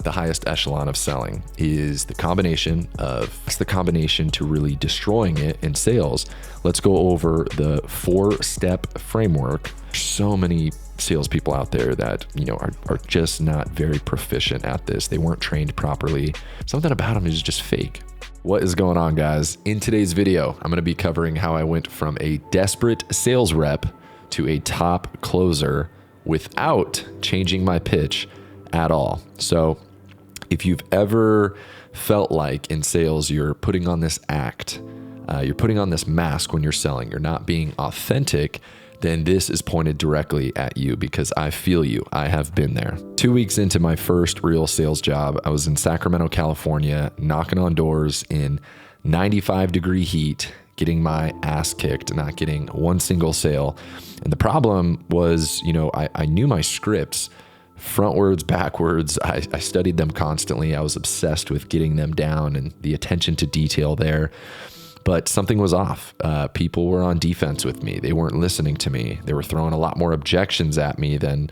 the highest echelon of selling is the combination to really destroying it in sales. Let's go over the 4-step framework. So many salespeople out there that, are just not very proficient at this. They weren't trained properly. Something about them is just fake. What is going on, guys? In today's video, I'm going to be covering how I went from a desperate sales rep to a top closer without changing my pitch at all. So if you've ever felt like in sales, you're putting on this act, you're putting on this mask when you're selling, you're not being authentic, then this is pointed directly at you because I feel you. I have been there. 2 weeks into my first real sales job, I was in Sacramento, California, knocking on doors in 95-degree heat, getting my ass kicked, not getting one single sale. And the problem was, I knew my scripts frontwards, backwards. I studied them constantly. I was obsessed with getting them down and the attention to detail there. But something was off. People were on defense with me. They weren't listening to me. They were throwing a lot more objections at me than,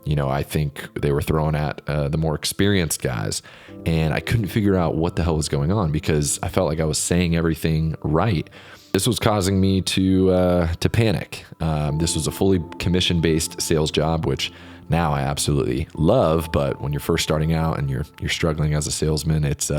I think they were throwing at the more experienced guys. And I couldn't figure out what the hell was going on because I felt like I was saying everything right. This was causing me to panic. This was a fully commission-based sales job, which now I absolutely love, but when you're first starting out and you're struggling as a salesman, it's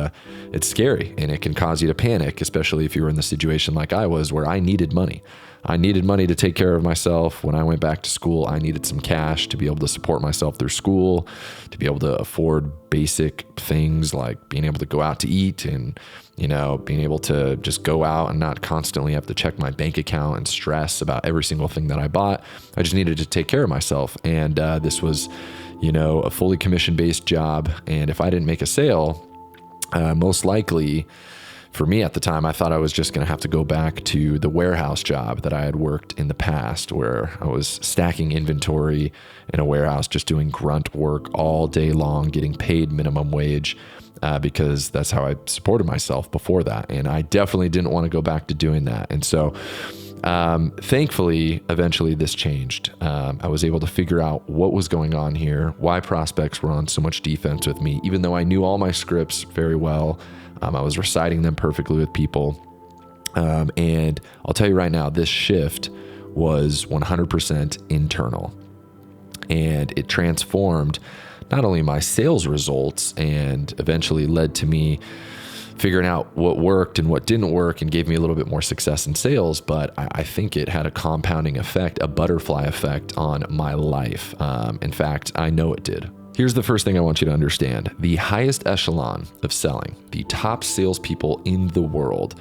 scary and it can cause you to panic, especially if you were in the situation like I was, where I needed money. I needed money to take care of myself. When I went back to school, I needed some cash to be able to support myself through school, to be able to afford basic things like being able to go out to eat and, being able to just go out and not constantly have to check my bank account and stress about every single thing that I bought. I just needed to take care of myself. And this was, a fully commission-based job. And if I didn't make a sale, most likely, for me at the time, I thought I was just going to have to go back to the warehouse job that I had worked in the past, where I was stacking inventory in a warehouse, just doing grunt work all day long, getting paid minimum wage, because that's how I supported myself before that. And I definitely didn't want to go back to doing that. And so thankfully, eventually this changed. I was able to figure out what was going on here, why prospects were on so much defense with me, even though I knew all my scripts very well. I was reciting them perfectly with people. And I'll tell you right now, this shift was 100% internal. And it transformed not only my sales results and eventually led to me figuring out what worked and what didn't work and gave me a little bit more success in sales, but I think it had a compounding effect, a butterfly effect on my life. In fact, I know it did. Here's the first thing I want you to understand. The highest echelon of selling, the top salespeople in the world,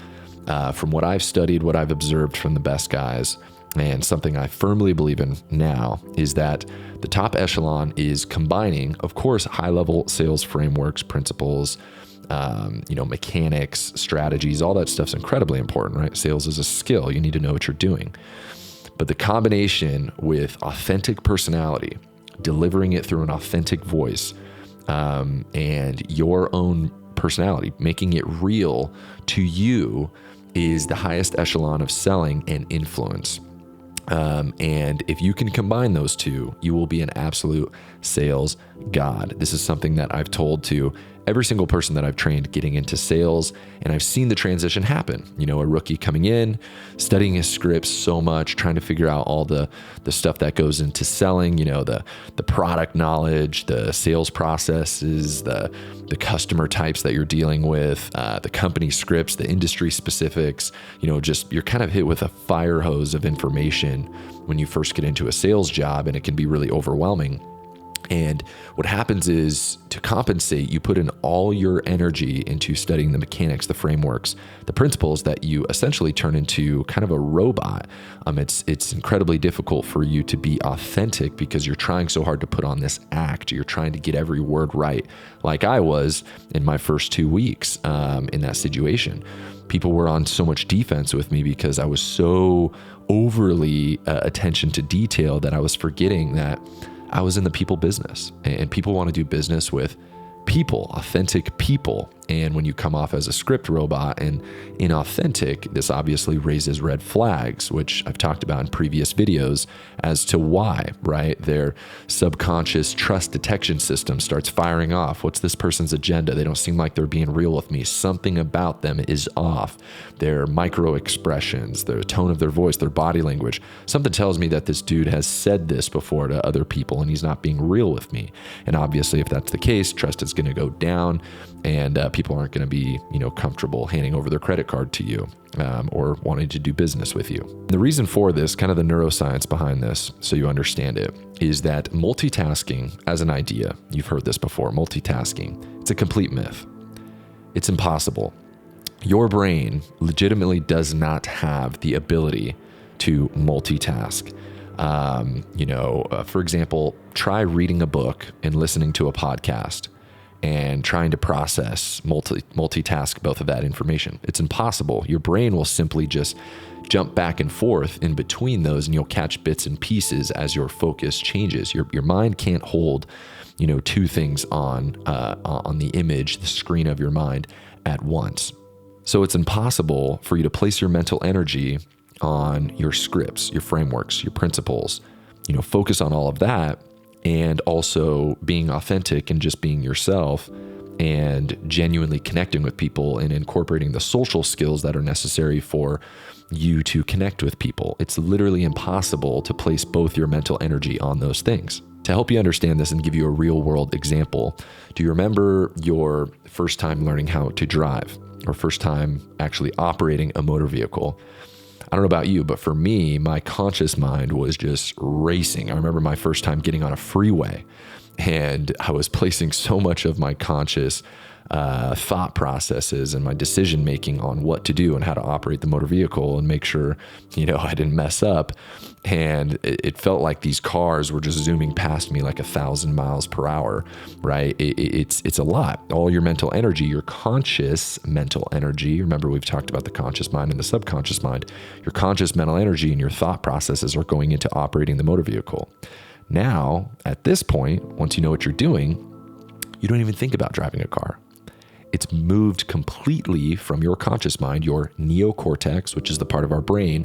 from what I've studied, what I've observed from the best guys, and something I firmly believe in now, is that the top echelon is combining, of course, high-level sales frameworks, principles, mechanics, strategies, all that stuff's incredibly important, right? Sales is a skill. You need to know what you're doing. But the combination with authentic personality, delivering it through an authentic voice, and your own personality, making it real to you, is the highest echelon of selling and influence. And if you can combine those two, you will be an absolute sales god. This is something that I've told to every single person that I've trained getting into sales, and I've seen the transition happen. A rookie coming in, studying his scripts so much, trying to figure out all the stuff that goes into selling, the product knowledge, the sales processes, the customer types that you're dealing with, the company scripts, the industry specifics, just you're kind of hit with a fire hose of information when you first get into a sales job, and it can be really overwhelming. And what happens is, to compensate, you put in all your energy into studying the mechanics, the frameworks, the principles, that you essentially turn into kind of a robot. It's incredibly difficult for you to be authentic because you're trying so hard to put on this act. You're trying to get every word right, like I was in my first 2 weeks in that situation. People were on so much defense with me because I was so overly attention to detail that I was forgetting that I was in the people business, and people want to do business with people, authentic people. And when you come off as a script robot and inauthentic, this obviously raises red flags, which I've talked about in previous videos as to why, right? Their subconscious trust detection system starts firing off. What's this person's agenda? They don't seem like they're being real with me. Something about them is off. Their micro expressions, their tone of their voice, their body language. Something tells me that this dude has said this before to other people and he's not being real with me. And obviously, if that's the case, trust is going to go down, and people aren't going to be, comfortable handing over their credit card to you or wanting to do business with you. And the reason for this, kind of the neuroscience behind this, so you understand it, is that multitasking as an idea, you've heard this before, multitasking, it's a complete myth. It's impossible. Your brain legitimately does not have the ability to multitask. For example, try reading a book and listening to a podcast and trying to process, multitask both of that information. It's impossible. Your brain will simply just jump back and forth in between those, and you'll catch bits and pieces as your focus changes. Your mind can't hold, two things on the image, the screen of your mind at once. So it's impossible for you to place your mental energy on your scripts, your frameworks, your principles, focus on all of that, and also being authentic and just being yourself and genuinely connecting with people and incorporating the social skills that are necessary for you to connect with people. It's literally impossible to place both your mental energy on those things. To help you understand this and give you a real world example, do you remember your first time learning how to drive or first time actually operating a motor vehicle? I don't know about you, but for me, my conscious mind was just racing. I remember my first time getting on a freeway, and I was placing so much of my conscious thought processes and my decision making on what to do and how to operate the motor vehicle and make sure, I didn't mess up. And it felt like these cars were just zooming past me like 1,000 miles per hour, right? It's a lot. All your mental energy, your conscious mental energy, remember we've talked about the conscious mind and the subconscious mind, your conscious mental energy and your thought processes are going into operating the motor vehicle. Now, at this point, once you know what you're doing, you don't even think about driving a car. It's moved completely from your conscious mind, your neocortex, which is the part of our brain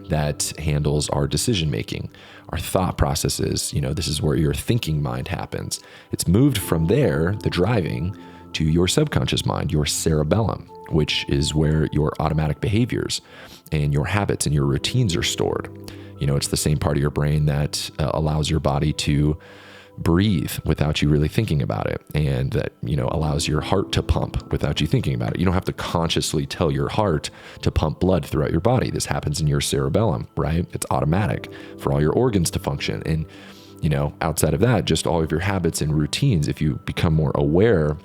that handles our decision-making, our thought processes. This is where your thinking mind happens. It's moved from there, the driving, to your subconscious mind, your cerebellum, which is where your automatic behaviors and your habits and your routines are stored. It's the same part of your brain that allows your body to breathe without you really thinking about it, and that allows your heart to pump without you thinking about it. You don't have to consciously tell your heart to pump blood throughout your body. This happens in your cerebellum, right? It's automatic for all your organs to function. And outside of that, just all of your habits and routines, if you become more aware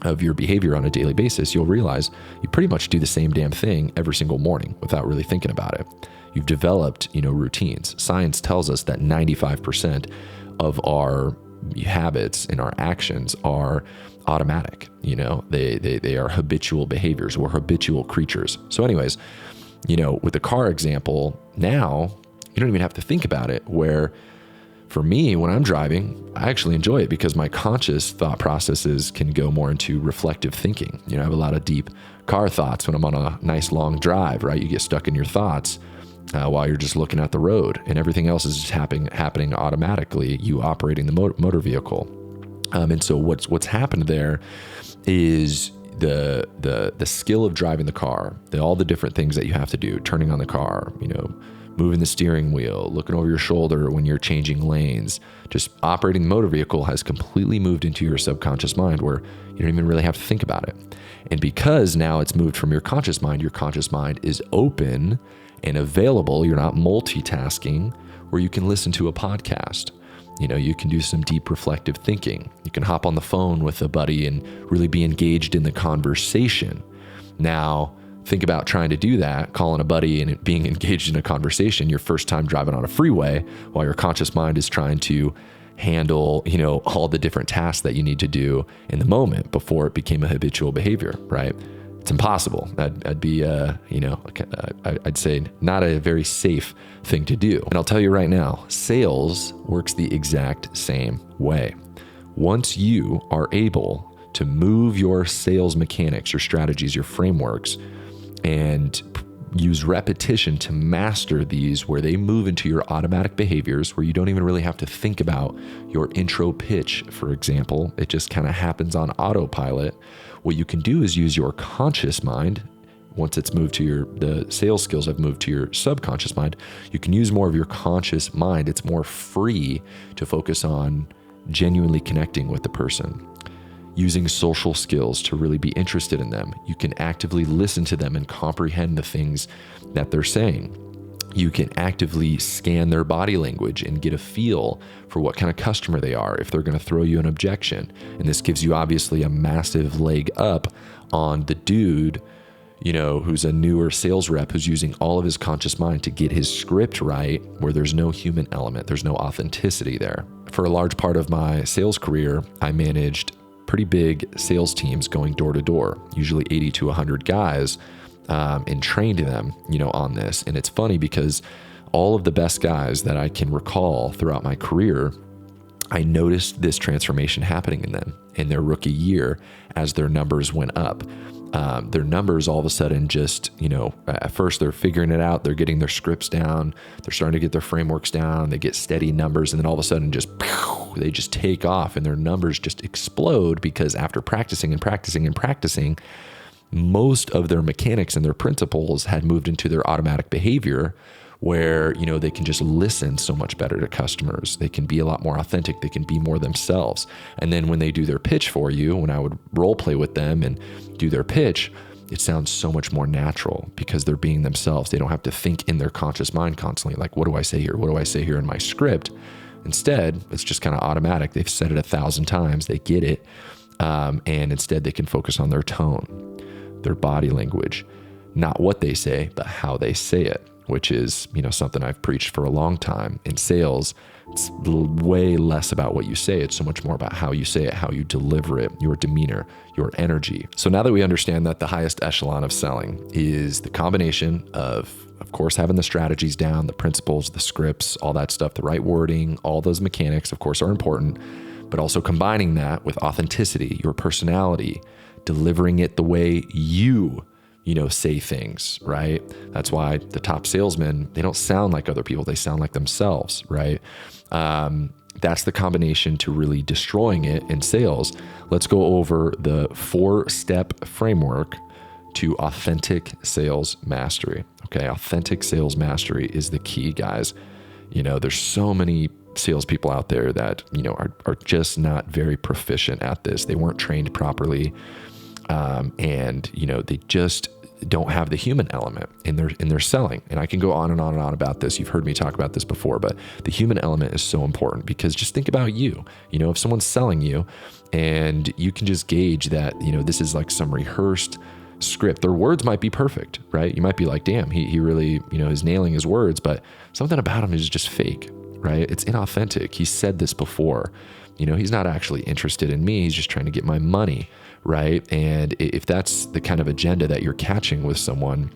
of your behavior on a daily basis, you'll realize you pretty much do the same damn thing every single morning without really thinking about it. You've developed routines. Science tells us that 95% of our habits and our actions are automatic. They are habitual behaviors. We're habitual creatures. So anyways, with the car example, now you don't even have to think about it, where for me, when I'm driving, I actually enjoy it because my conscious thought processes can go more into reflective thinking. I have a lot of deep car thoughts when I'm on a nice long drive, right? You get stuck in your thoughts while you're just looking at the road, and everything else is just happening automatically, you operating the motor vehicle. And so what's happened there is the skill of driving the car, all the different things that you have to do, turning on the car, moving the steering wheel, looking over your shoulder when you're changing lanes, just operating the motor vehicle has completely moved into your subconscious mind, where you don't even really have to think about it. And because now it's moved from your conscious mind is open and available. You're not multitasking, where you can listen to a podcast. You can do some deep reflective thinking. You can hop on the phone with a buddy and really be engaged in the conversation. Now, think about trying to do that, calling a buddy and being engaged in a conversation your first time driving on a freeway, while your conscious mind is trying to handle, all the different tasks that you need to do in the moment before it became a habitual behavior, right? It's impossible. That'd be, I'd say not a very safe thing to do. And I'll tell you right now, sales works the exact same way. Once you are able to move your sales mechanics, your strategies, your frameworks, and use repetition to master these, where they move into your automatic behaviors, where you don't even really have to think about your intro pitch, for example. It just kind of happens on autopilot. What you can do is use your conscious mind. Once it's moved to the sales skills have moved to your subconscious mind, you can use more of your conscious mind. It's more free to focus on genuinely connecting with the person. Using social skills to really be interested in them. You can actively listen to them and comprehend the things that they're saying. You can actively scan their body language and get a feel for what kind of customer they are, if they're going to throw you an objection. And this gives you obviously a massive leg up on the dude, who's a newer sales rep who's using all of his conscious mind to get his script right, where there's no human element, there's no authenticity there. For a large part of my sales career, I managed pretty big sales teams going door to door, usually 80 to 100 guys, and trained them, on this. And it's funny because all of the best guys that I can recall throughout my career, I noticed this transformation happening in them in their rookie year as their numbers went up. Their numbers all of a sudden just, at first they're figuring it out. They're getting their scripts down. They're starting to get their frameworks down. They get steady numbers. And then all of a sudden they just take off and their numbers just explode, because after practicing and practicing and practicing, most of their mechanics and their principles had moved into their automatic behavior, where, they can just listen so much better to customers. They can be a lot more authentic. They can be more themselves. And then when they do their pitch for you, when I would role play with them and do their pitch, it sounds so much more natural because they're being themselves. They don't have to think in their conscious mind constantly, like, what do I say here? What do I say here in my script? Instead, it's just kind of automatic. They've said it 1,000 times. They get it. And instead they can focus on their tone, their body language, not what they say, but how they say it, which is, something I've preached for a long time. In sales, it's way less about what you say. It's so much more about how you say it, how you deliver it, your demeanor, your energy. So now that we understand that the highest echelon of selling is the combination of course, having the strategies down, the principles, the scripts, all that stuff, the right wording, all those mechanics, of course, are important, but also combining that with authenticity, your personality, delivering it the way you say things, right? That's why the top salesmen, they don't sound like other people. They sound like themselves, right? That's the combination to really destroying it in sales. Let's go over the 4-step framework to authentic sales mastery. Okay. Authentic sales mastery is the key, guys. There's so many salespeople out there that, are just not very proficient at this. They weren't trained properly. And they just don't have the human element in their selling. And I can go on and on and on about this. You've heard me talk about this before, but the human element is so important, because just think about you. If someone's selling you and you can just gauge that, this is like some rehearsed script. Their words might be perfect, right? You might be like, damn, he really, is nailing his words, but something about him is just fake, right? It's inauthentic. He said this before. He's not actually interested in me. He's just trying to get my money, right? And if that's the kind of agenda that you're catching with someone,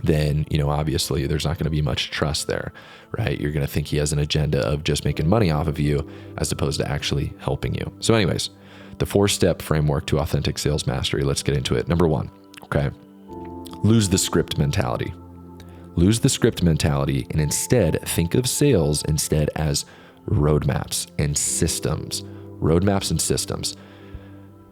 then, obviously there's not going to be much trust there, right? You're going to think he has an agenda of just making money off of you as opposed to actually helping you. So anyways, the 4-step framework to authentic sales mastery. Let's get into it. Number 1, okay. Lose the script mentality. Lose the script mentality and instead think of sales as roadmaps and systems. Roadmaps and systems.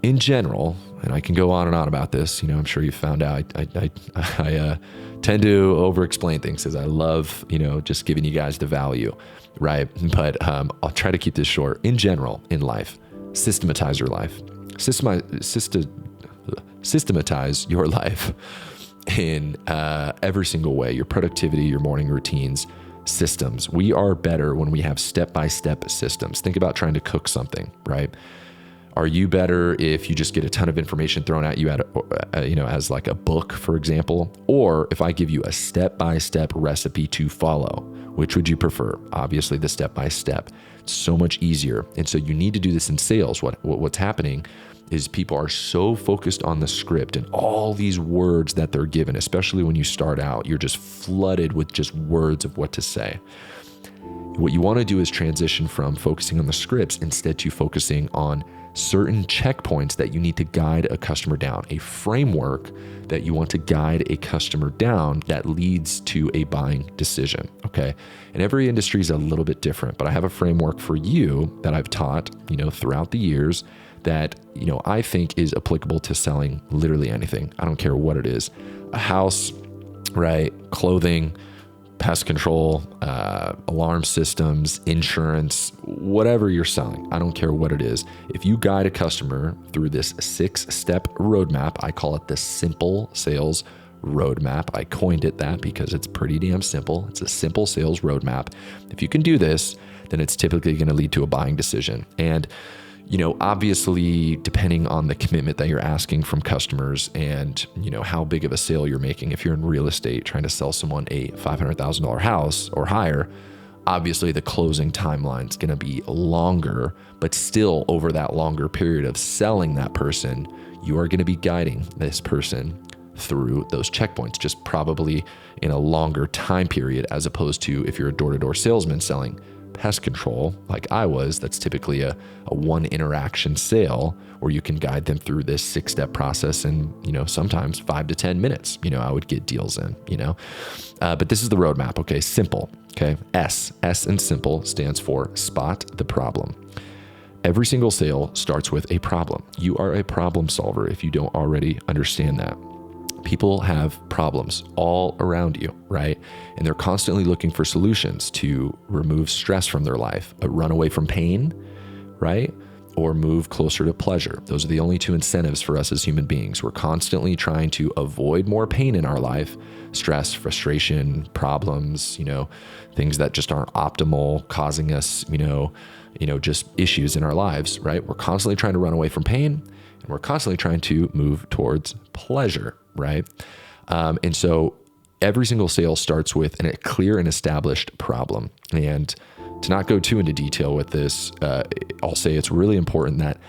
In general, and I can go on and on about this, I'm sure you found out, I tend to over-explain things because I love, just giving you guys the value, right? But I'll try to keep this short. In general, in life, systematize your life. Systematize your life in every single way. Your productivity, your morning routines, systems. We are better when we have step-by-step systems. Think about trying to cook something, right? Are you better if you just get a ton of information thrown at you as like a book, for example? Or if I give you a step-by-step recipe to follow, which would you prefer? Obviously the step-by-step. It's so much easier. And so you need to do this in sales. What's happening is people are so focused on the script and all these words that they're given, especially when you start out, you're just flooded with just words of what to say. What you want to do is transition from focusing on the scripts instead to focusing on certain checkpoints that you need to guide a customer down, a framework that you want to guide a customer down that leads to a buying decision, okay? And every industry is a little bit different, but I have a framework for you that I've taught, throughout the years that, I think is applicable to selling literally anything. I don't care what it is. A house, right? Clothing, pest control, alarm systems, insurance, whatever you're selling. I don't care what it is. If you guide a customer through this 6-step roadmap, I call it the simple sales roadmap. I coined it that because it's pretty damn simple. It's a simple sales roadmap. If you can do this, then it's typically going to lead to a buying decision. And obviously, depending on the commitment that you're asking from customers and, how big of a sale you're making, if you're in real estate trying to sell someone a $500,000 house or higher, obviously the closing timeline is going to be longer, but still over that longer period of selling that person, you are going to be guiding this person through those checkpoints, just probably in a longer time period, as opposed to if you're a door-to-door salesman selling pest control, like I was, that's typically a one interaction sale where you can guide them through this 6-step process in, sometimes 5 to 10 minutes, I would get deals in, but this is the roadmap. Okay. Simple. Okay. S in simple stands for spot the problem. Every single sale starts with a problem. You are a problem solver if you don't already understand that. People have problems all around you, right? And they're constantly looking for solutions to remove stress from their life, run away from pain, right? Or move closer to pleasure. Those are the only two incentives for us as human beings. We're constantly trying to avoid more pain in our life, stress, frustration, problems, things that just aren't optimal, causing us, just issues in our lives, right? We're constantly trying to run away from pain, and we're constantly trying to move towards pleasure, right? And so every single sale starts with a clear and established problem. And to not go too into detail with this, I'll say it's really important that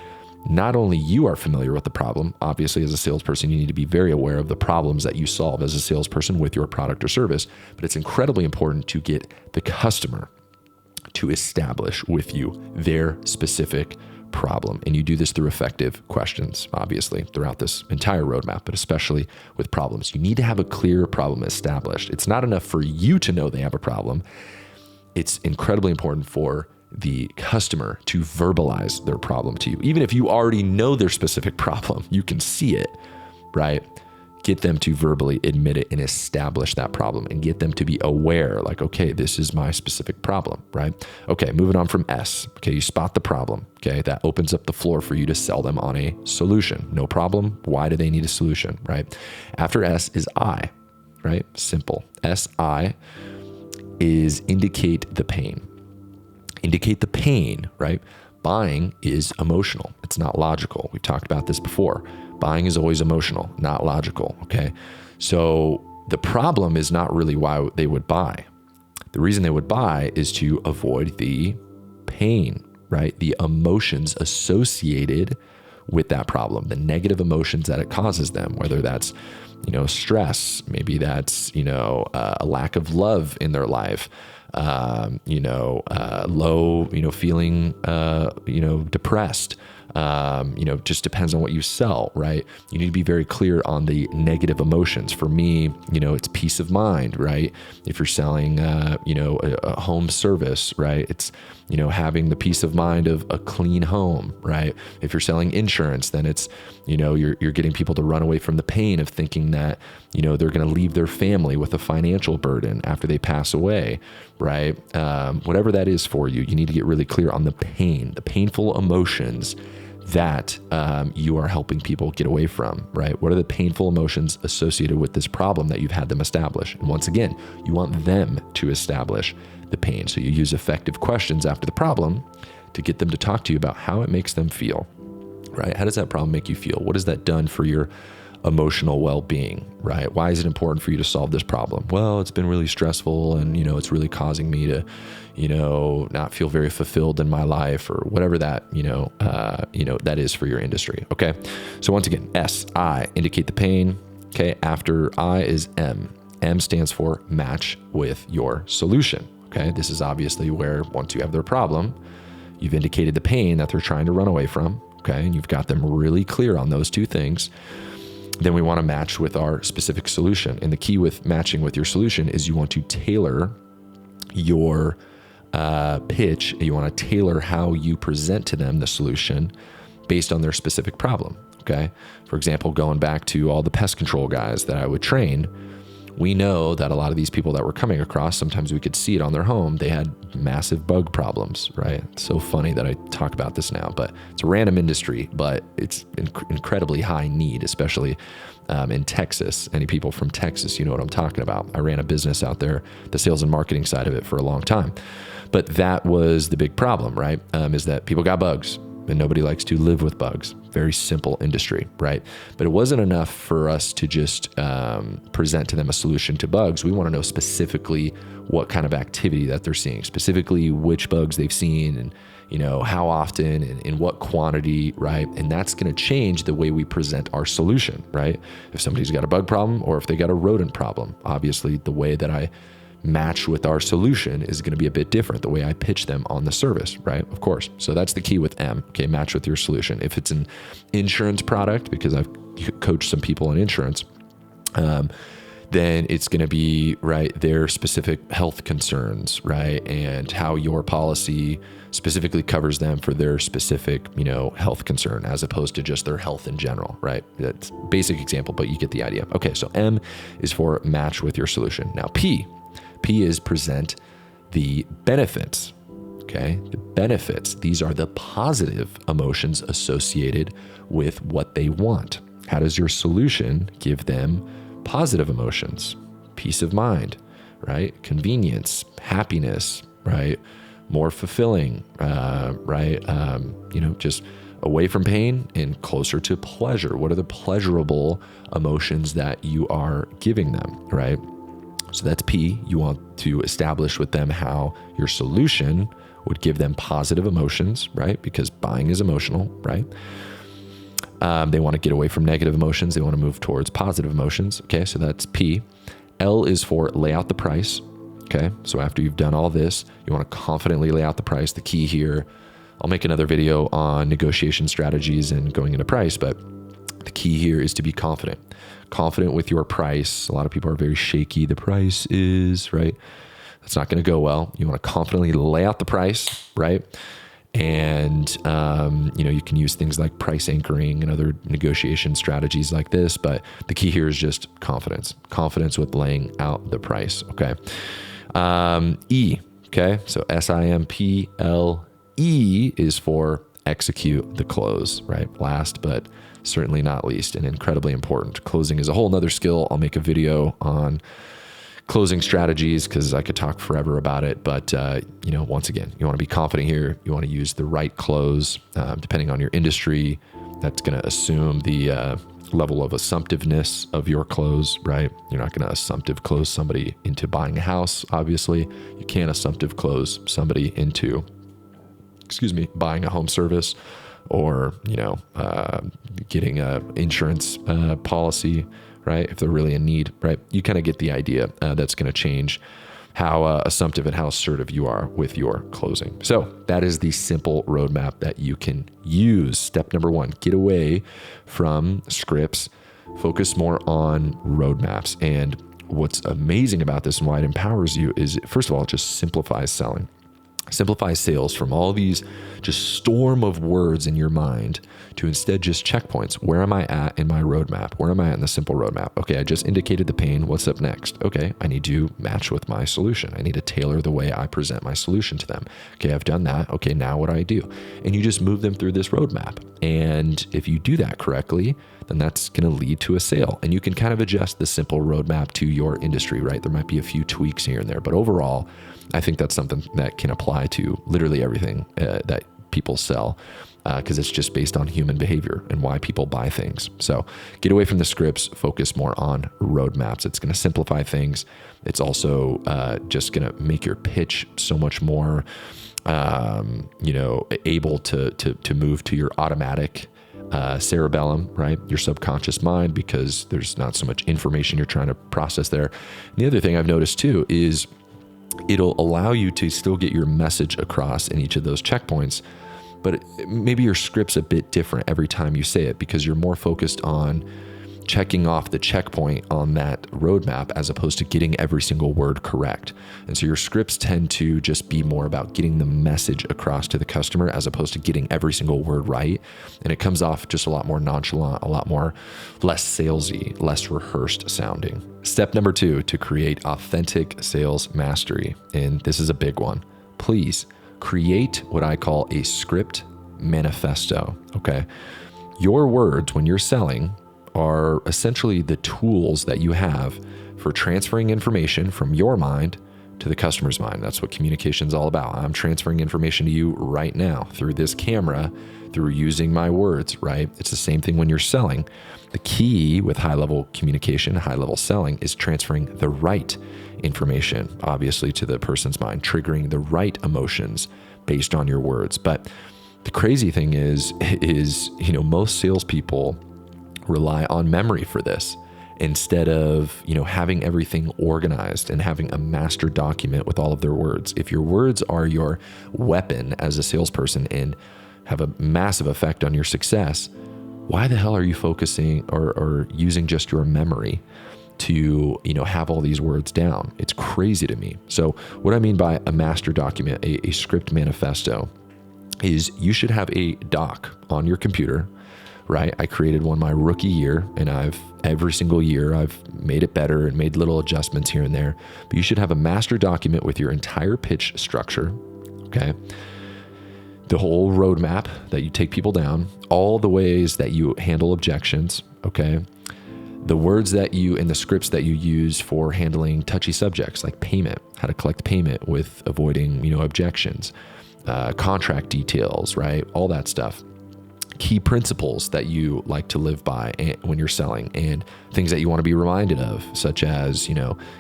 not only you are familiar with the problem. Obviously, as a salesperson, you need to be very aware of the problems that you solve as a salesperson with your product or service, but it's incredibly important to get the customer to establish with you their specific problem. And you do this through effective questions, obviously, throughout this entire roadmap, but especially with problems. You need to have a clear problem established. It's not enough for you to know they have a problem. It's incredibly important for the customer to verbalize their problem to you. Even if you already know their specific problem, you can see it, right? Get them to verbally admit it and establish that problem and get them to be aware, like, okay, this is my specific problem, right? Okay, moving on from S. Okay, you spot the problem. Okay, that opens up the floor for you to sell them on a solution. No problem. Why do they need a solution, right? After S is I, right? Simple. SI is indicate the pain. Indicate the pain, right? Buying is emotional. It's not logical. We've talked about this before. Buying is always emotional, not logical, okay? So the problem is not really why they would buy. The reason they would buy is to avoid the pain, right? The emotions associated with that problem, the negative emotions that it causes them, whether that's, stress, maybe that's, a lack of love in their life, low, feeling, depressed, just depends on what you sell, right? You need to be very clear on the negative emotions. For me, it's peace of mind, right? If you're selling, a home service, right? It's, having the peace of mind of a clean home, right? If you're selling insurance, then it's, you're getting people to run away from the pain of thinking that, they're going to leave their family with a financial burden after they pass away, right? Whatever that is for you, you need to get really clear on the pain, the painful emotions that you are helping people get away from, right? What are the painful emotions associated with this problem that you've had them establish? And once again, you want them to establish the pain. So you use effective questions after the problem to get them to talk to you about how it makes them feel, right? How does that problem make you feel? What has that done for your emotional well-being, right? Why is it important for you to solve this problem? Well, it's been really stressful and, it's really causing me to, not feel very fulfilled in my life or whatever that, that is for your industry. Okay. So once again, S, I, indicate the pain. Okay. After I is M. M stands for match with your solution. Okay. This is obviously where once you have their problem, you've indicated the pain that they're trying to run away from. Okay. And you've got them really clear on those two things. Then we want to match with our specific solution. And the key with matching with your solution is you want to tailor your pitch. You want to tailor how you present to them the solution based on their specific problem. Okay. For example, going back to all the pest control guys that I would train, we know that a lot of these people that we're coming across, sometimes we could see it on their home. They had massive bug problems, right? It's so funny that I talk about this now, but it's a random industry, but it's incredibly high need, especially in Texas. Any people from Texas, you know what I'm talking about. I ran a business out there, the sales and marketing side of it, for a long time. But that was the big problem, right? Is that people got bugs and nobody likes to live with bugs. Very simple industry, right? But it wasn't enough for us to just present to them a solution to bugs. We want to know specifically what kind of activity that they're seeing, specifically which bugs they've seen, and how often and in what quantity, right? And that's going to change the way we present our solution, right? If somebody's got a bug problem or if they got a rodent problem, obviously the way that I match with our solution is going to be a bit different, the way I pitch them on the service, right? Of course. So that's the key with M. Okay, match with your solution. If it's an insurance product, because I've coached some people in insurance, then it's going to be, right, their specific health concerns, right? And how your policy specifically covers them for their specific, health concern, as opposed to just their health in general, right? That's a basic example, but you get the idea. Okay, so M is for match with your solution. Now P is present the benefits, okay? The benefits, these are the positive emotions associated with what they want. How does your solution give them positive emotions? Peace of mind, right? Convenience, happiness, right? More fulfilling, right? Just away from pain and closer to pleasure. What are the pleasurable emotions that you are giving them, right? So that's P. You want to establish with them how your solution would give them positive emotions, right? Because buying is emotional, right? They want to get away from negative emotions. They want to move towards positive emotions. Okay, so that's P. L is for lay out the price. Okay, so after you've done all this, you want to confidently lay out the price. The key here, I'll make another video on negotiation strategies and going into price, but the key here is to be confident with your price. A lot of people are very shaky. The price is, right? That's not going to go well. You want to confidently lay out the price, right? And, you can use things like price anchoring and other negotiation strategies like this, but the key here is just confidence with laying out the price. Okay. E. Okay. So SIMPLE is for execute the close, right? Last, but certainly not least, and incredibly important. Closing is a whole nother skill. I'll make a video on closing strategies because I could talk forever about it. But, once again, you want to be confident here. You want to use the right close, depending on your industry. That's going to assume the level of assumptiveness of your close, right? You're not going to assumptive close somebody into buying a house. Obviously, you can't assumptive close somebody into, buying a home service, or, getting a insurance policy, right? If they're really in need, right? You kind of get the idea. That's going to change how assumptive and how assertive you are with your closing. So that is the simple roadmap that you can use. Step number 1, get away from scripts, focus more on roadmaps. And what's amazing about this and why it empowers you is, first of all, it just simplifies selling. Simplify sales from all these just storm of words in your mind to instead just checkpoints. Where am I at in my roadmap? Where am I at in the simple roadmap? Okay, I just indicated the pain. What's up next? Okay, I need to match with my solution. I need to tailor the way I present my solution to them. Okay, I've done that. Okay, now what do I do? And you just move them through this roadmap. And if you do that correctly, then that's going to lead to a sale. And you can kind of adjust the simple roadmap to your industry, right? There might be a few tweaks here and there, but overall, I think that's something that can apply to literally everything that people sell, because it's just based on human behavior and why people buy things. So get away from the scripts, focus more on roadmaps. It's going to simplify things. It's also just going to make your pitch so much more, able to move to your automatic cerebellum, right? Your subconscious mind, because there's not so much information you're trying to process there. And the other thing I've noticed too is it'll allow you to still get your message across in each of those checkpoints, but maybe your script's a bit different every time you say it because you're more focused on checking off the checkpoint on that roadmap as opposed to getting every single word correct. And so your scripts tend to just be more about getting the message across to the customer as opposed to getting every single word right. And it comes off just a lot more nonchalant, a lot more less salesy, less rehearsed sounding. Step number 2 to create authentic sales mastery. And this is a big one. Please create what I call a script manifesto. Okay. Your words when you're selling are essentially the tools that you have for transferring information from your mind to the customer's mind. That's what communication is all about. I'm transferring information to you right now through this camera, through using my words, right? It's the same thing when you're selling. The key with high-level communication, high-level selling is transferring the right information, obviously, to the person's mind, triggering the right emotions based on your words. But the crazy thing is, most salespeople rely on memory for this instead of, having everything organized and having a master document with all of their words. If your words are your weapon as a salesperson and have a massive effect on your success, why the hell are you focusing or using just your memory to, have all these words down? It's crazy to me. So what I mean by a master document, a script manifesto, is you should have a doc on your computer, right? I created one my rookie year, and every single year I've made it better and made little adjustments here and there. But you should have a master document with your entire pitch structure, okay? The whole roadmap that you take people down, all the ways that you handle objections, okay? The words that and the scripts that you use for handling touchy subjects like payment, how to collect payment with avoiding, objections, contract details, right? All that stuff. Key principles that you like to live by when you're selling, and things that you want to be reminded of, such as,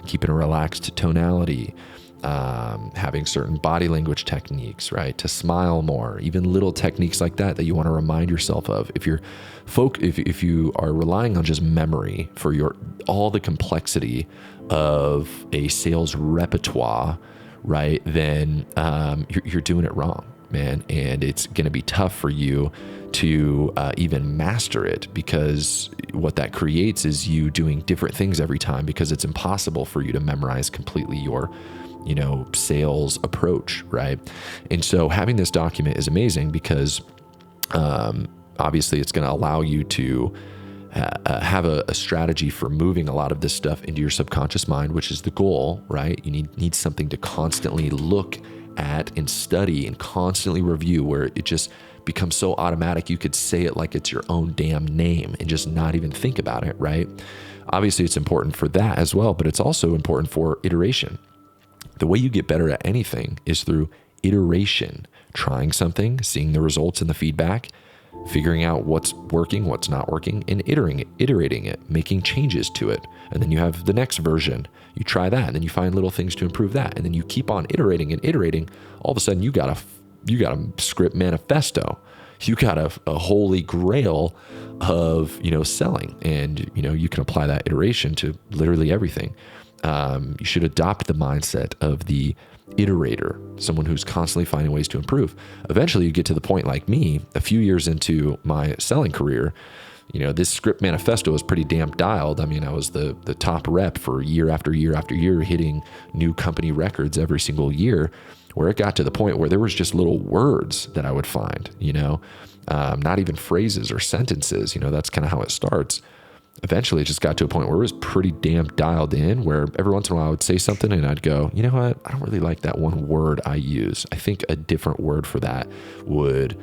keeping a relaxed tonality, having certain body language techniques, right? To smile more, even little techniques like that you want to remind yourself of. If you are relying on just memory for all the complexity of a sales repertoire, right? Then you're doing it wrong, man. And it's going to be tough for you to even master it, because what that creates is you doing different things every time, because it's impossible for you to memorize completely your sales approach, right? And so having this document is amazing because obviously it's going to allow you to have a strategy for moving a lot of this stuff into your subconscious mind, which is the goal, right? You need something to constantly look at and study and constantly review, where it just becomes so automatic you could say it like it's your own damn name and just not even think about it, right? Obviously it's important for that as well, but it's also important for iteration. The way you get better at anything is through iteration, trying something, seeing the results and the feedback, figuring out what's working, what's not working, and iterating it, making changes to it. And then you have the next version. You try that, and then you find little things to improve that. And then you keep on iterating and iterating. All of a sudden, you got a script manifesto. You got a holy grail of, selling. And, you can apply that iteration to literally everything. You should adopt the mindset of the iterator, someone who's constantly finding ways to improve. Eventually you get to the point like me, a few years into my selling career, this script manifesto was pretty damn dialed. I mean, I was the top rep for year after year after year, hitting new company records every single year, where it got to the point where there was just little words that I would find, not even phrases or sentences, that's kind of how it starts. Eventually it just got to a point where it was pretty damn dialed in, where every once in a while I would say something and I'd go, you know what? I don't really like that one word I use. I think a different word for that would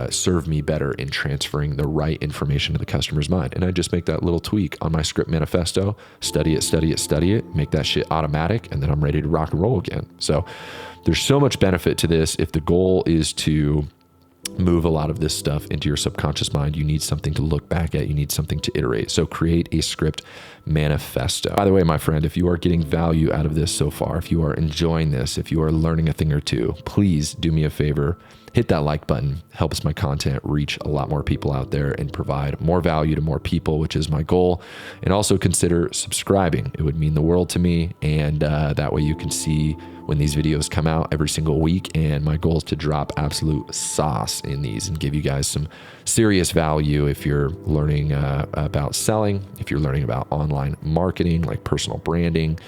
serve me better in transferring the right information to the customer's mind. And I'd just make that little tweak on my script manifesto, study it, make that shit automatic, and then I'm ready to rock and roll again. So there's so much benefit to this. If the goal is to move a lot of this stuff into your subconscious mind, you need something to look back at. You need something to iterate. So create a script manifesto. By the way, my friend, if you are getting value out of this so far, if you are enjoying this, if you are learning a thing or two, please do me a favor. hit that like button. Helps my content reach a lot more people out there and provide more value to more people, which is my goal. And also consider subscribing. It would mean the world to me. And that way you can see when these videos come out every single week. And my goal is to drop absolute sauce in these and give you guys some serious value if you're learning about selling, if you're learning about online marketing, like personal branding,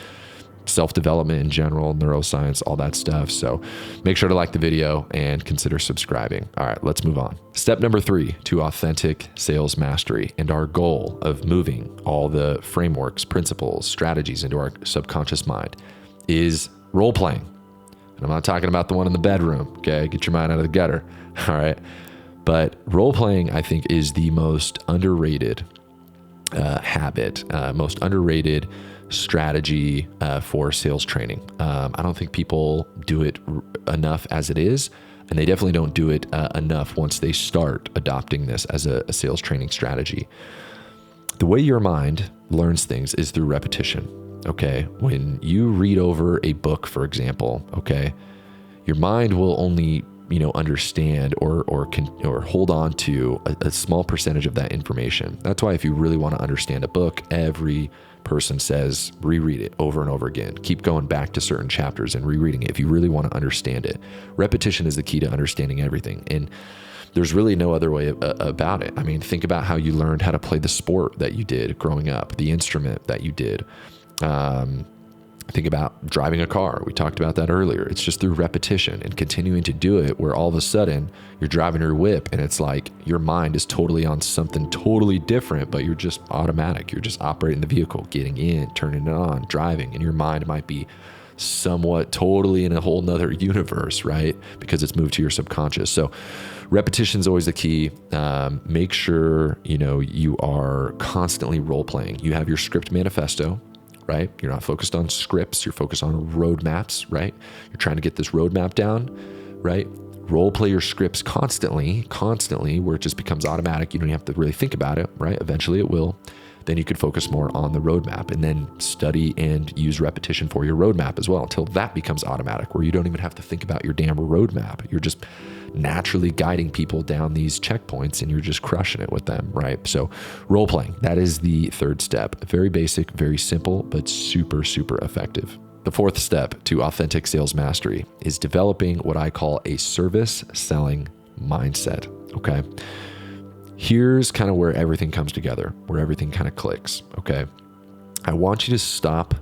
self-development in general, neuroscience, all that stuff. So make sure to like the video and consider subscribing. All right, let's move on. Step number 3 to authentic sales mastery, and our goal of moving all the frameworks, principles, strategies into our subconscious mind, is role playing. And I'm not talking about the one in the bedroom. Okay, get your mind out of the gutter. All right. But role playing, I think, is the most underrated habit, most underrated strategy for sales training. I don't think people do it enough as it is, and they definitely don't do it enough once they start adopting this as a sales training strategy. The way your mind learns things is through repetition. Okay, when you read over a book, for example, okay, your mind will only understand or hold on to a small percentage of that information. That's why if you really want to understand a book, every person says reread it over and over again. Keep going back to certain chapters and rereading it if you really want to understand it. Repetition is the key to understanding everything. And there's really no other way about it. I mean, think about how you learned how to play the sport that you did growing up, the instrument that you did. Think about driving a car. We talked about that earlier. It's just through repetition and continuing to do it where all of a sudden you're driving your whip and it's like your mind is totally on something totally different, but you're just automatic. You're just operating the vehicle, getting in, turning it on, driving, and your mind might be somewhat totally in a whole nother universe, right? Because it's moved to your subconscious. So repetition is always the key. Make sure, you are constantly role playing. You have your script manifesto, right? You're not focused on scripts. You're focused on roadmaps, right? You're trying to get this roadmap down, right? Role play your scripts constantly, where it just becomes automatic. You don't have to really think about it, right? Eventually it will. Then you could focus more on the roadmap and then study and use repetition for your roadmap as well until that becomes automatic, where you don't even have to think about your damn roadmap. You're just naturally guiding people down these checkpoints and you're just crushing it with them, right? So role playing, that is the third step. Very basic, very simple, but super, super effective. The fourth step to authentic sales mastery is developing what I call a service selling mindset, okay? Here's kind of where everything comes together, where everything kind of clicks, okay? I want you to stop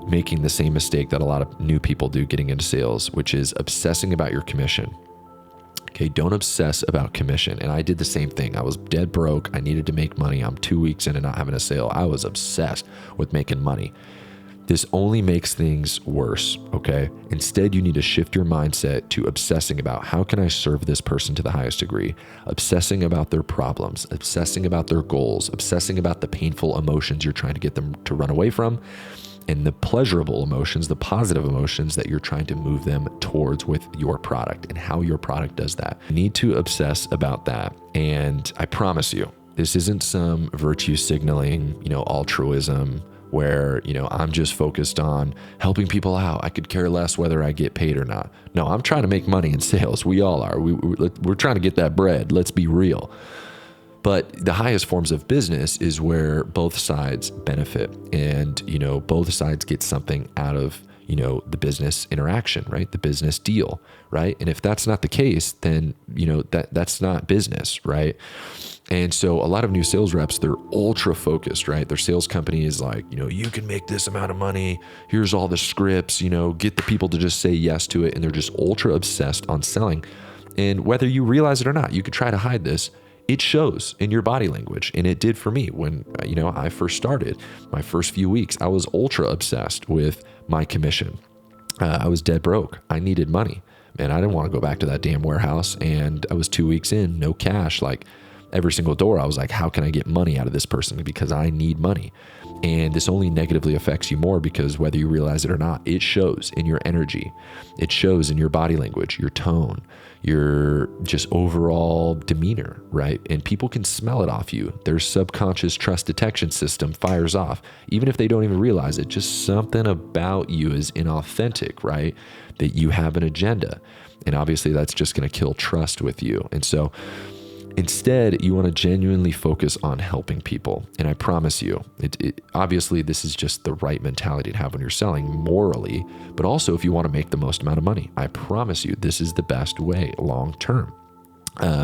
making the same mistake that a lot of new people do getting into sales, which is obsessing about your commission. Okay, don't obsess about commission. And I did the same thing. I was dead broke. I needed to make money. I'm 2 weeks in and not having a sale. I was obsessed with making money. This only makes things worse, okay? Instead, you need to shift your mindset to obsessing about how can I serve this person to the highest degree, obsessing about their problems, obsessing about their goals, obsessing about the painful emotions you're trying to get them to run away from, and the pleasurable emotions, the positive emotions that you're trying to move them towards with your product and how your product does that. You need to obsess about that. And I promise you, this isn't some virtue signaling, altruism, where, I'm just focused on helping people out. I could care less whether I get paid or not. No, I'm trying to make money in sales. We all are. We're trying to get that bread. Let's be real. But the highest forms of business is where both sides benefit and, both sides get something out of, the business interaction, right? The business deal, right? And if that's not the case, then, that's not business, right? And so a lot of new sales reps, they're ultra focused, right? Their sales company is like, you can make this amount of money. Here's all the scripts, get the people to just say yes to it. And they're just ultra obsessed on selling. And whether you realize it or not, you could try to hide this. It shows in your body language. And it did for me when, I first started. My first few weeks, I was ultra obsessed with my commission. I was dead broke. I needed money. Man, I didn't want to go back to that damn warehouse. And I was 2 weeks in, no cash. Like every single door, I was like, how can I get money out of this person? Because I need money. And this only negatively affects you more because whether you realize it or not, it shows in your energy. It shows in your body language, your tone, your just overall demeanor, right? And people can smell it off you. Their subconscious trust detection system fires off. Even if they don't even realize it, just something about you is inauthentic, right? That you have an agenda. And obviously that's just going to kill trust with you. And so instead, you want to genuinely focus on helping people. And I promise you, obviously this is just the right mentality to have when you're selling morally, but also if you want to make the most amount of money, I promise you, this is the best way long term.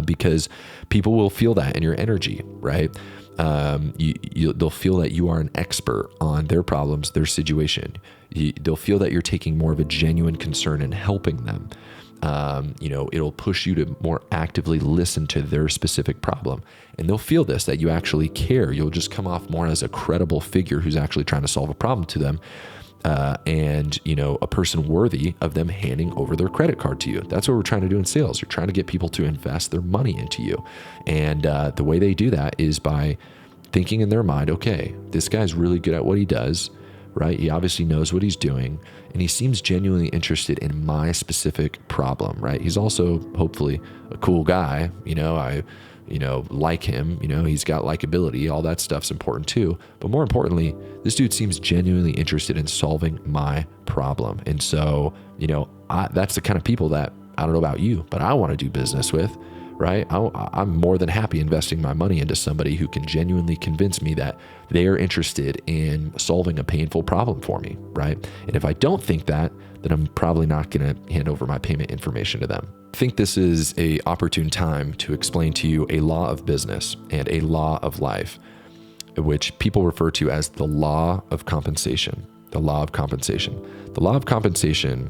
Because people will feel that in your energy, right? They'll feel that you are an expert on their problems, their situation. They'll feel that you're taking more of a genuine concern in helping them. It'll push you to more actively listen to their specific problem. And they'll feel this, that you actually care. You'll just come off more as a credible figure who's actually trying to solve a problem to them. And a person worthy of them handing over their credit card to you. That's what we're trying to do in sales. You're trying to get people to invest their money into you. And the way they do that is by thinking in their mind, okay, this guy's really good at what he does, right? He obviously knows what he's doing, and he seems genuinely interested in my specific problem, right? He's also hopefully a cool guy. I like him, he's got likability, all that stuff's important too. But more importantly, this dude seems genuinely interested in solving my problem. And so, that's the kind of people that, I don't know about you, but I want to do business with, right? I'm more than happy investing my money into somebody who can genuinely convince me that they are interested in solving a painful problem for me, right? And if I don't think that, then I'm probably not going to hand over my payment information to them. I think this is an opportune time to explain to you a law of business and a law of life, which people refer to as the law of compensation. The law of compensation. The law of compensation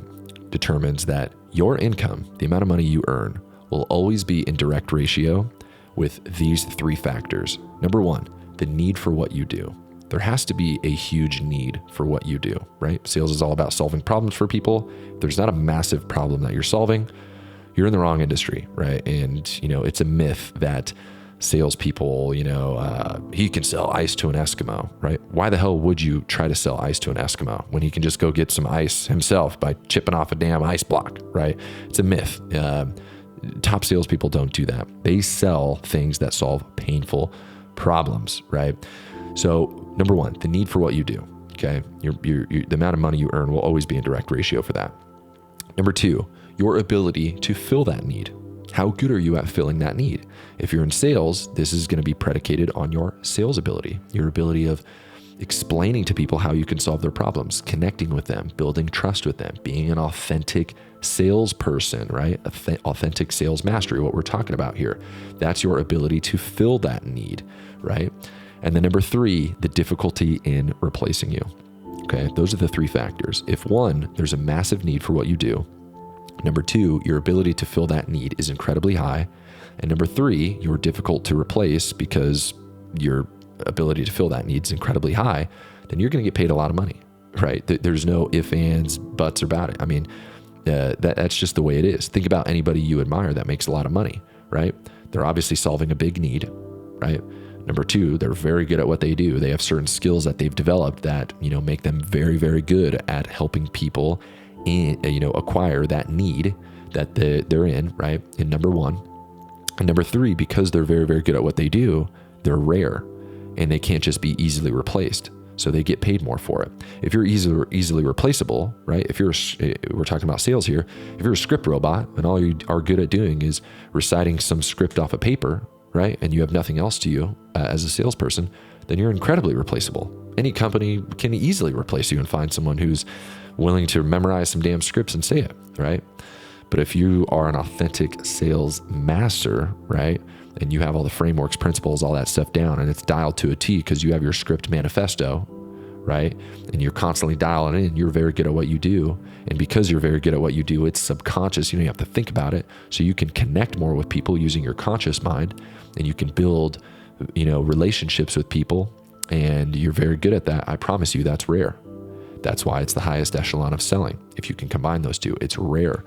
determines that your income, the amount of money you earn, will always be in direct ratio with these three factors. Number one, the need for what you do. There has to be a huge need for what you do, right? Sales is all about solving problems for people. If there's not a massive problem that you're solving, you're in the wrong industry, right? And, it's a myth that salespeople, he can sell ice to an Eskimo, right? Why the hell would you try to sell ice to an Eskimo when he can just go get some ice himself by chipping off a damn ice block, right? It's a myth. Top salespeople don't do that. They sell things that solve painful problems, right? So number one, the need for what you do, okay? The amount of money you earn will always be in direct ratio for that. Number two, your ability to fill that need. How good are you at filling that need? If you're in sales, this is going to be predicated on your sales ability, your ability of explaining to people how you can solve their problems, connecting with them, building trust with them, being an authentic salesperson, right? Authentic sales mastery, what we're talking about here. That's your ability to fill that need, right? And then number three, the difficulty in replacing you. Okay, those are the three factors. If one, there's a massive need for what you do. Number two, your ability to fill that need is incredibly high. And number three, you're difficult to replace because your ability to fill that need is incredibly high, then you're going to get paid a lot of money, right? There's no ifs, ands, buts about it. I mean, that's just the way it is. Think about anybody you admire that makes a lot of money, right? They're obviously solving a big need, right? Number two, they're very good at what they do. They have certain skills that they've developed that, make them very, very good at helping people acquire that need that they're in, right? In number one. And number three, because they're very, very good at what they do, they're rare and they can't just be easily replaced. So they get paid more for it. If you're easily replaceable, right? We're talking about sales here. If you're a script robot and all you are good at doing is reciting some script off a paper, right? And you have nothing else to you as a salesperson, then you're incredibly replaceable. Any company can easily replace you and find someone who's willing to memorize some damn scripts and say it, right? But if you are an authentic sales master, right? And you have all the frameworks, principles, all that stuff down, and it's dialed to a T because you have your script manifesto, right? And you're constantly dialing in, you're very good at what you do. And because you're very good at what you do, it's subconscious. You don't have to think about it. So you can connect more with people using your conscious mind, and you can build, relationships with people, and you're very good at that. I promise you that's rare. That's why it's the highest echelon of selling. If you can combine those two, it's rare.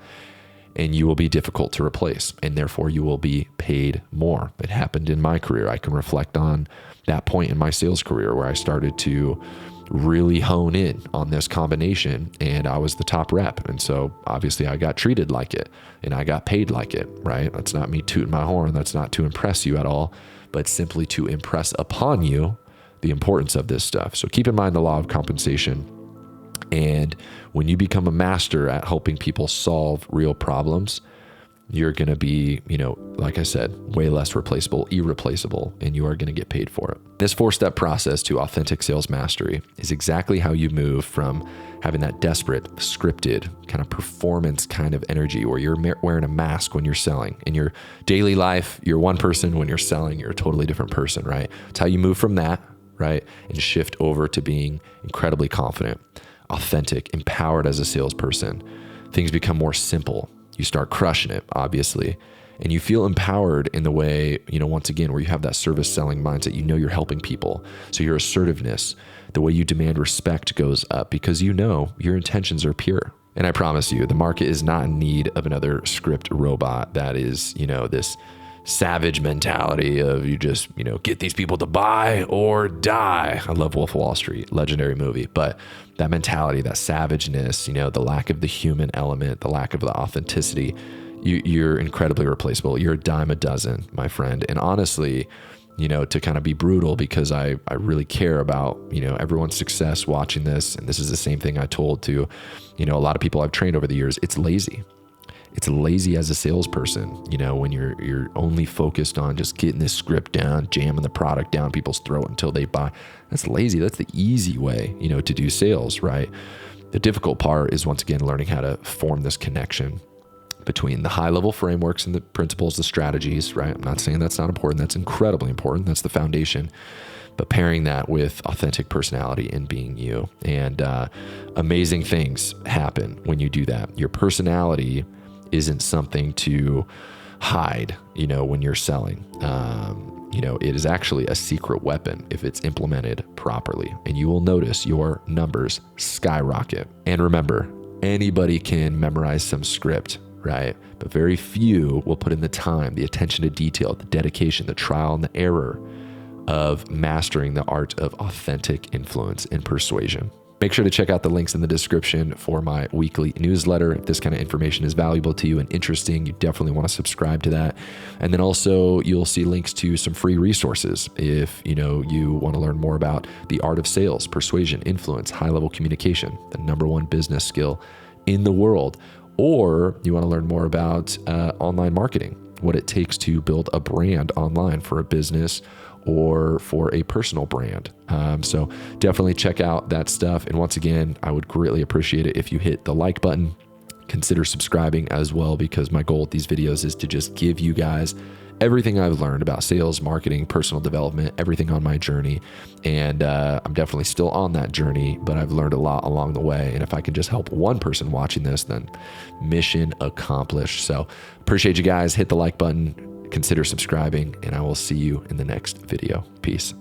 And you will be difficult to replace, and therefore you will be paid more. It happened in my career. I can reflect on that point in my sales career where I started to really hone in on this combination, and I was the top rep. And so obviously I got treated like it and I got paid like it, right? That's not me tooting my horn. That's not to impress you at all, but simply to impress upon you the importance of this stuff. So keep in mind the law of compensation. And when you become a master at helping people solve real problems, you're going to be, like I said, way less replaceable, irreplaceable, and you are going to get paid for it. This 4-step process to authentic sales mastery is exactly how you move from having that desperate, scripted kind of performance kind of energy where you're wearing a mask when you're selling. In your daily life, you're one person. When you're selling, you're a totally different person, right? It's how you move from that, right? And shift over to being incredibly confident, authentic, empowered as a salesperson. Things become more simple. You start crushing it, obviously, and you feel empowered in the way, once again, where you have that service selling mindset, you're helping people. So your assertiveness, the way you demand respect goes up because your intentions are pure. And I promise you, the market is not in need of another script robot that is, this savage mentality of you just, get these people to buy or die. I love Wolf of Wall Street, legendary movie, but that mentality, that savageness, the lack of the human element, the lack of the authenticity, you're incredibly replaceable. You're a dime a dozen, my friend. And honestly, to kind of be brutal, because I really care about, everyone's success watching this. And this is the same thing I told to, a lot of people I've trained over the years. It's lazy. It's lazy as a salesperson, when you're only focused on just getting this script down, jamming the product down people's throat until they buy. That's lazy. That's the easy way, to do sales, right? The difficult part is, once again, learning how to form this connection between the high level frameworks and the principles, the strategies, right? I'm not saying that's not important. That's incredibly important. That's the foundation. But pairing that with authentic personality and being you. And amazing things happen when you do that. Your personality isn't something to hide, when you're selling. It is actually a secret weapon if it's implemented properly, and you will notice your numbers skyrocket. And remember, anybody can memorize some script, right? But very few will put in the time, the attention to detail, the dedication, the trial and the error of mastering the art of authentic influence and persuasion. Make sure to check out the links in the description for my weekly newsletter. If this kind of information is valuable to you and interesting, you definitely want to subscribe to that. And then also you'll see links to some free resources if you want to learn more about the art of sales, persuasion, influence, high-level communication, the #1 business skill in the world, or you want to learn more about online marketing, what it takes to build a brand online for a business or for a personal brand. So definitely check out that stuff. And once again, I would greatly appreciate it if you hit the like button. Consider subscribing as well, because my goal with these videos is to just give you guys everything I've learned about sales, marketing, personal development, everything on my journey. And I'm definitely still on that journey, but I've learned a lot along the way. And if I can just help one person watching this, then mission accomplished. So appreciate you guys. Hit the like button. Consider subscribing, and I will see you in the next video. Peace.